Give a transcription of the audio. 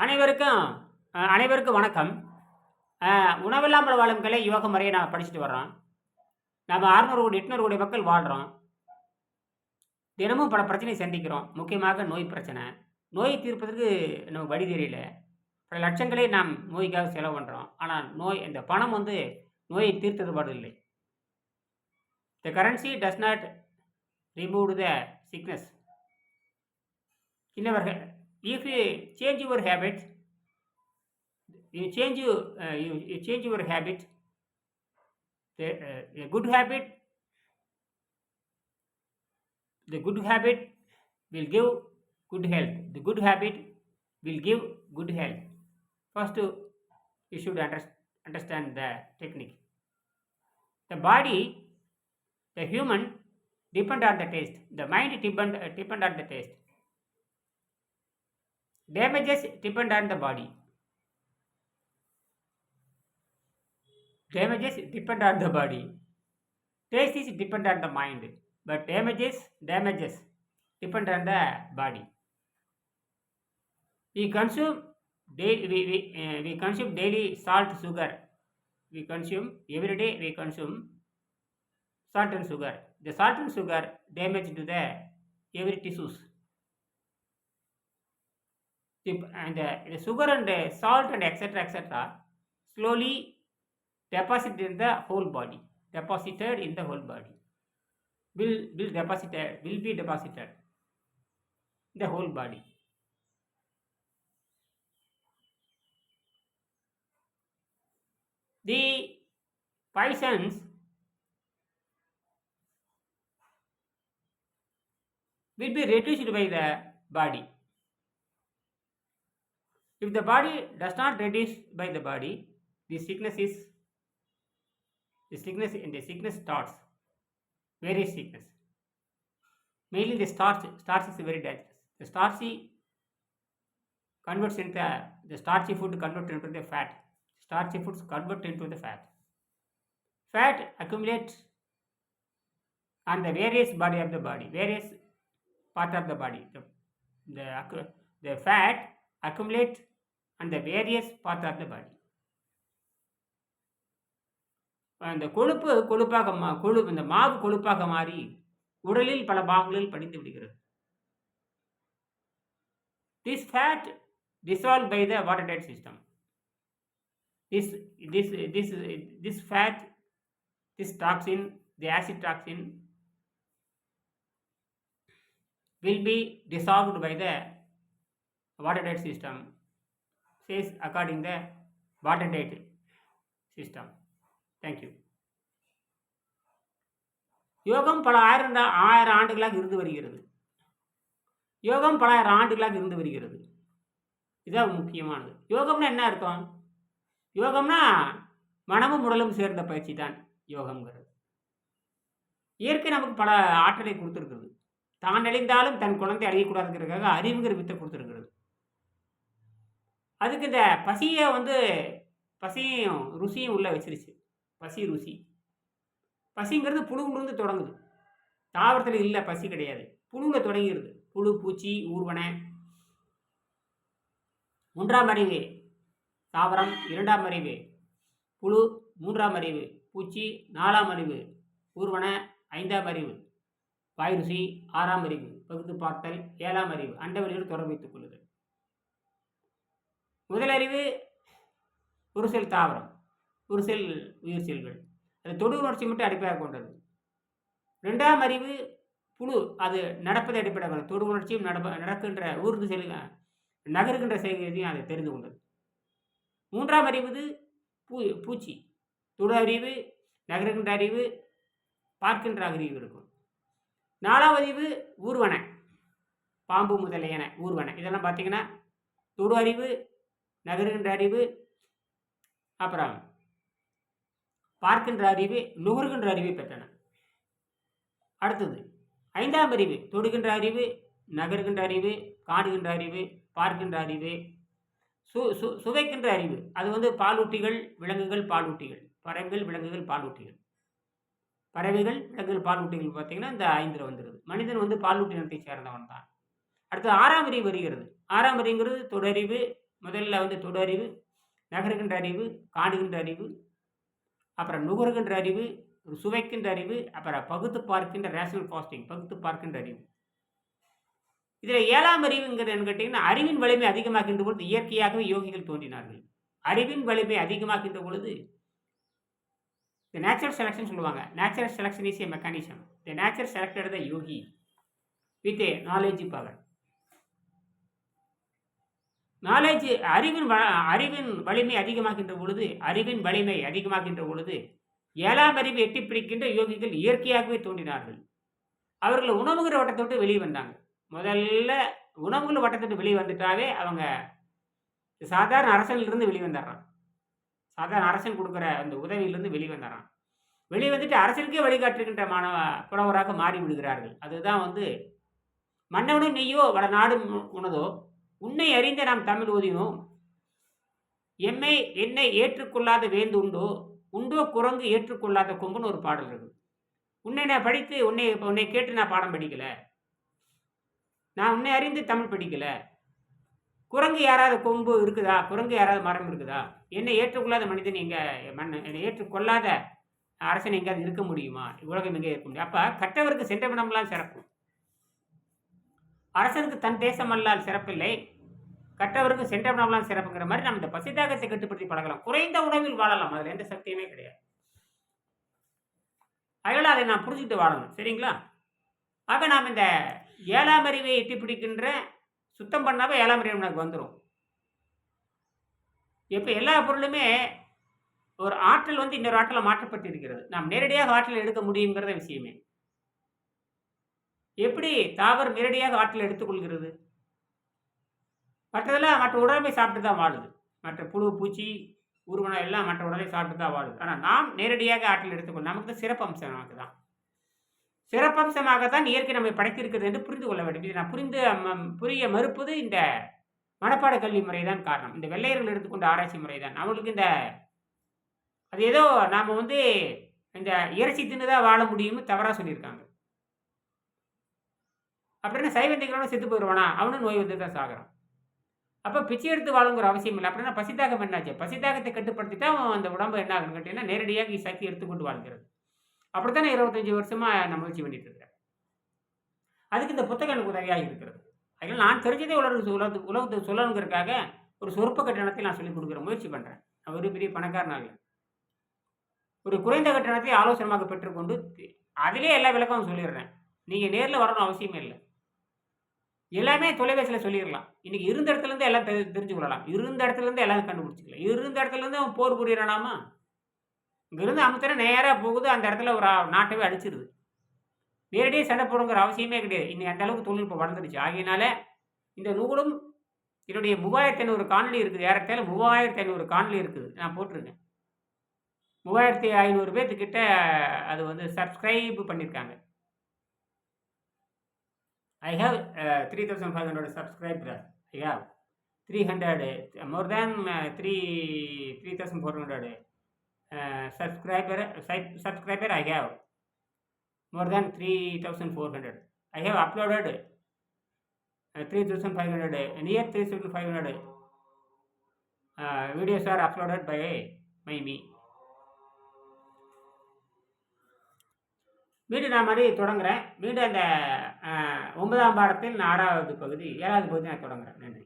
அனைவருக்கும் அனைவருக்கும் வணக்கம். உணவில்லாமல் வாழும் கலை யோக முறையை நான் படிச்சுட்டு வர்றோம். நம்ம 600 கோடி, 800 கோடி மக்கள் வாழ்றோம். தினமும் பல பிரச்சனையை சந்திக்கிறோம். முக்கியமாக நோய் பிரச்சனை. நோய் தீர்ப்பதற்கு நமக்கு வழி தெரியல. பல லட்சங்களை நாம் நோய்க்காக செலவு பண்றோம். ஆனா இந்த பணம் வந்து நோயை தீர்த்தது பாடு இல்லை. The currency does not remove the sickness. In our if you change your habits, you change your habit. A good habit, the good habit will give good health. The good habit will give good health. First, you should understand the technique. The body, the human depend on the taste. The mind depend on the taste. Damages depend on the body. Damages depend on the body. Taste is depend on the mind, but damages depend on the body. We consume we consume daily salt, sugar. We consume every day. We consume salt and sugar. The salt and sugar damage to the every tissues. And the sugar and the salt and etc. slowly deposited in the whole body. Deposited in the whole body. Will be deposited in the whole body. The poisons will be reduced by the body. If the body does not reduce by the body, the sickness starts. Various sickness. Mainly the starch is very dangerous. The starchy converts into the starchy food convert into the fat. Starchy foods convert into the fat. Fat accumulates on the various body of the body, various part of the body. The fat accumulate on the various part of the body. அந்த இந்த மாவு கொழுப்பாக மாறி உடலில் பல பாகங்களில் படிந்து விடுகிறது. This fat dissolved by the watertight system. This fat, this toxin, the acid toxin will be dissolved by the watertight system. Says according the watertight system. Thank you. யோகம் பல ஆயிரம் ஆண்டுகளாக இருந்து வருகிறது. இதுதான் முக்கியமானது. யோகம்னா என்ன அர்த்தம்? யோகம்னா மனமும் உடலும் சேர்ந்த பயிற்சி தான் யோகம்ங்கிறது. இயற்கை நமக்கு பல ஆற்றலை கொடுத்துருக்குது. தான் அழிந்தாலும் தன் குழந்தை அழியக்கூடாதுங்கிறதுக்காக அறிவுங்கிற வித்தை கொடுத்துருக்கிறது. அதுக்கு இந்த பசியும் ருசியும் உள்ள வச்சிருச்சு. பசி ருசி. பசிங்கிறது புழுங்கிலிருந்து தொடங்குது. தாவரத்தில் இல்லை பசி கிடையாது. புழுங்க தொடங்கிடுது. புழு, பூச்சி, ஊர்வனை. 3ஆம் அறிவு தாவரம், 2ஆம் அறிவு புழு, 3ஆம் அறிவு பூச்சி, 4ஆம் அறிவு ஊர்வனை, 5ஆம் அறிவு வாய் ருசி, 6ஆம் அறிவு பகுத்து பார்த்தல், 7ஆம் அறிவு அண்டவெளியோடு தொடர்பு வைத்துக் கொள்ளுதல். முதலறிவு ஒரு செல் தாவரம், ஒரு செல் உயிர் செல்கள். அது தொடு உணர்ச்சி மட்டும் அடிப்படையாக கொண்டது. 2ஆம் அறிவு புழு, அது நடப்பதை அடிப்படையாக கொண்டது. தொடு உணர்ச்சியும் நடக்கின்ற ஊர்ந்து செல்ல நகருகின்ற செய்தியையும் அதை தெரிந்து கொண்டது. 3ஆம் அறிவு பூச்சி, தொடு அறிவு, நகருகின்ற அறிவு, பார்க்கின்ற அறிவு இருக்கும். 4ஆம் அறிவு ஊர்வனை, பாம்பு முதலியன ஊர்வனை. இதெல்லாம் பார்த்தீங்கன்னா தொடு அறிவு, நகருகின்ற அறிவு, அப்புறம் பார்க்கின்ற அறிவு, நுகர்கின்ற அறிவை பெற்றன. அடுத்தது 5ஆம் அறிவு தொடுகின்ற அறிவு, நகர்கின்ற அறிவு, காணுகின்ற அறிவு, பார்க்கின்ற அறிவு, சுவைக்கின்ற அறிவு. அது பாலூட்டிகள், விலங்குகள், பாலூட்டிகள், பறவைகள், விலங்குகள், பாலூட்டிகள். பறவைகள், விலங்குகள், பாலூட்டிகள் பார்த்தீங்கன்னா இந்த 5 வந்துடுது. மனிதன் பாலூட்டி இனத்தை சேர்ந்தவன் தான். அடுத்து 6ஆம் அறிவு வருகிறது. 6ஆம் அறிவுங்கிறது தொடறிவு, முதல்ல வந்து தொடு அறிவு, நகருகின்ற அறிவு, காணுகின்ற அறிவு, அப்புறம் நுகருகின்ற அறிவு, சுவைக்கின்ற அறிவு, அப்புறம் பகுத்து பார்க்கின்ற ரேஷனல் ஃபாஸ்டிங், பகுத்து பார்க்கின்ற அறிவு. இதில் 7ஆம் அறிவுங்கிறது என்ன கேட்டிங்கன்னா, அறிவின் வலிமை அதிகமாகின்ற பொழுது இயற்கையாகவே யோகிகள் தோன்றினார்கள். அறிவின் வலிமை அதிகமாகின்ற பொழுது தி நேச்சுரல் செலக்ஷன் சொல்லுவாங்க. Natural selection is a mechanism. The nature selected the Yogi with A knowledge power. Knowledge அறிவின் வலிமை அதிகமாகின்ற பொழுது 7ஆம் அறிவு எட்டிப் பிடிக்கின்ற யோகிகள் இயற்கையாகவே தோன்றினார்கள். அவர்கள் உணவுங்கிற வட்டத்தை விட்டு வெளியே வந்தாங்க. முதல்ல உணவுங்கிற வட்டத்தை விட்டு வெளியே வந்துட்டாவே அவங்க சாதாரண அரசனிலிருந்து வெளியே வந்துடுறான். சாதாரண அரசன் கொடுக்குற அந்த உதவியிலிருந்து வெளியே வந்துடுறான். வெளியே வந்துட்டு அரசனுக்கே வழிகாட்டுகின்ற புலவராக மாறி விடுகிறார்கள். அதுதான் வந்து மன்னவனும் நெய்யோ வட நாடு உணதோ உன்னை அறிந்த நாம் தமிழ் ஓதினோம். என்னை ஏற்றுக்கொள்ளாத வேந்து உண்டோ, உண்டோ குரங்கு ஏற்றுக்கொள்ளாத கொம்புன்னு ஒரு பாடல் இருக்கு. உன்னை நான் படித்து உன்னை கேட்டு நான் பாடம் படிக்கல, நான் உன்னை அறிந்து தமிழ் படிக்கல. குரங்கு யாராவது கொம்பு இருக்குதா, குரங்கு யாராவது மரம் இருக்குதா? என்னை ஏற்றுக்கொள்ளாத மனிதன் என்னை ஏற்றுக்கொள்ளாத அரசன் எங்கேயாவது இருக்க முடியுமா? உலகம் எங்கே இருக்க முடியும்? அப்ப கற்றவருக்கு சென்றவிடம்லாம் சிறப்பு. அரசனுக்கு தன் தேசம் அல்லால் சிறப்பில்லை, கற்றவருக்கு சென்றவிடம்லாம் சிறப்புங்கிற மாதிரி நம்ம இந்த பசிதாகத்தை கட்டுப்படுத்தி பழகலாம். குறைந்த உணவில் வாழலாம், அதில் எந்த சக்தியுமே கிடையாது. அதனால அதை நான் புரிஞ்சுக்கிட்டு வாழணும். சரிங்களா? ஆக நாம் இந்த 7ஆம் அறிவை எட்டி பிடிக்கின்ற சுத்தம் பண்ணாவே 7ஆம் அறிவு நமக்கு வந்துடும். இப்போ எல்லா பொருளுமே ஒரு ஆற்றல் வந்து இன்னொரு ஆற்றலை மாற்றப்பட்டு இருக்கிறது. நாம் நேரடியாக ஆற்றல் எடுக்க முடியுங்கிறத விஷயமே. எப்படி தாவரம் நேரடியாக ஆற்றல் எடுத்துக்கொள்கிறது? மற்றதெல்லாம் மற்ற உடலை சாப்பிட்டு தான் வாழுது. மற்ற புழு, பூச்சி, உருவனம் எல்லாம் மற்ற உடலை சாப்பிட்டு தான் வாழுது. ஆனால் நாம் நேரடியாக ஆற்றல் எடுத்துக்கொள்ள நமக்கு சிறப்பம்சம் நமக்கு தான். சிறப்பம்சமாகத்தான் இயற்கை நம்மை படைத்திருக்கிறது என்று புரிந்து கொள்ள வேண்டும். இதை நான் புரிய மறுப்பது இந்த மனப்பாட கல்வி முறை தான் காரணம். இந்த வெள்ளையர்கள் எடுத்துக்கொண்ட ஆராய்ச்சி முறை தான். அவங்களுக்கு அது ஏதோ நாம் வந்து இந்த இறைச்சி தின்னுதான் வாழ முடியும்னு தவறாக சொல்லியிருக்காங்க. அப்படின்னா சைவம் திங்கிறவனும் செத்து போயிடுவானா? அவனும் நோய் வந்து தான் சாகிறான். அப்போ பிச்சை எடுத்து வாழுங்கிற அவசியம் இல்லை. அப்படின்னா பசிதாகம் என்னாச்சு? பசிதாகத்தை கட்டுப்படுத்திட்டா அந்த உடம்பு என்ன ஆகுன்னு கேட்டீங்கன்னா நேரடியாக சக்தி எடுத்துக்கொண்டு வாழ்கிறது. அப்படித்தானே 25 வருஷமா நான் முயற்சி பண்ணிட்டு இருக்கிறேன். அதுக்கு இந்த புத்தகம் எனக்கு உதவியாக இருக்கிறது. அதனால் நான் தெரிஞ்சதே உலகத்துக்கு சொல்லணுங்கிறதுக்காக ஒரு சொற்ப கட்டணத்தை நான் சொல்லிக் கொடுக்குற முயற்சி பண்ணுறேன். நான் ஒரு பெரிய பணக்காரனா இல்லை. ஒரு குறைந்த கட்டணத்தை ஆலோசனமாக பெற்றுக்கொண்டு அதிலே எல்லா விளக்கமும் சொல்லிடுறேன். நீங்கள் நேரில் வரணும் அவசியமே இல்லை. எல்லாமே தொலைபேசியில் சொல்லிடலாம். இன்றைக்கி இருந்த இடத்துலேருந்து எல்லாம் தெரிஞ்சு கொள்ளலாம். இருந்த இடத்துலேருந்து எல்லாம் கண்டுபிடிச்சிக்கலாம். இருந்த இடத்துலேருந்து அவன் போர் புரியறானாமா? இங்கேருந்து அமுத்தினா நேராக போகுது, அந்த இடத்துல ஒரு நாட்டவே அடிச்சிருது. நேரடியாக சண்டை போடுங்கிற அவசியமே கிடையாது. இன்னைக்கு அந்த அளவுக்கு தொழில்நுட்பம் வளர்ந்துருச்சு. ஆகையினால இந்த நூலும் என்னுடைய 3500 காணொலி இருக்குது. ஏறத்தாழ 3500 காணொலி இருக்குது. நான் போட்டிருக்கேன். 3500 பேர்த்துக்கிட்ட அது வந்து சப்ஸ்கிரைப் பண்ணியிருக்காங்க. I have 3,500 subscribers. I have 300, more than 3,400 subscriber. I have more than 3,400. I have uploaded 3,500, near 3,500 videos are uploaded by me. மீண்டும் நான் மாதிரி தொடங்குறேன். மீண்டும் அந்த 9ஆம் பாடத்தில் 6வது பகுதி 7வது பகுதி நான் தொடங்குறேன். நன்றி.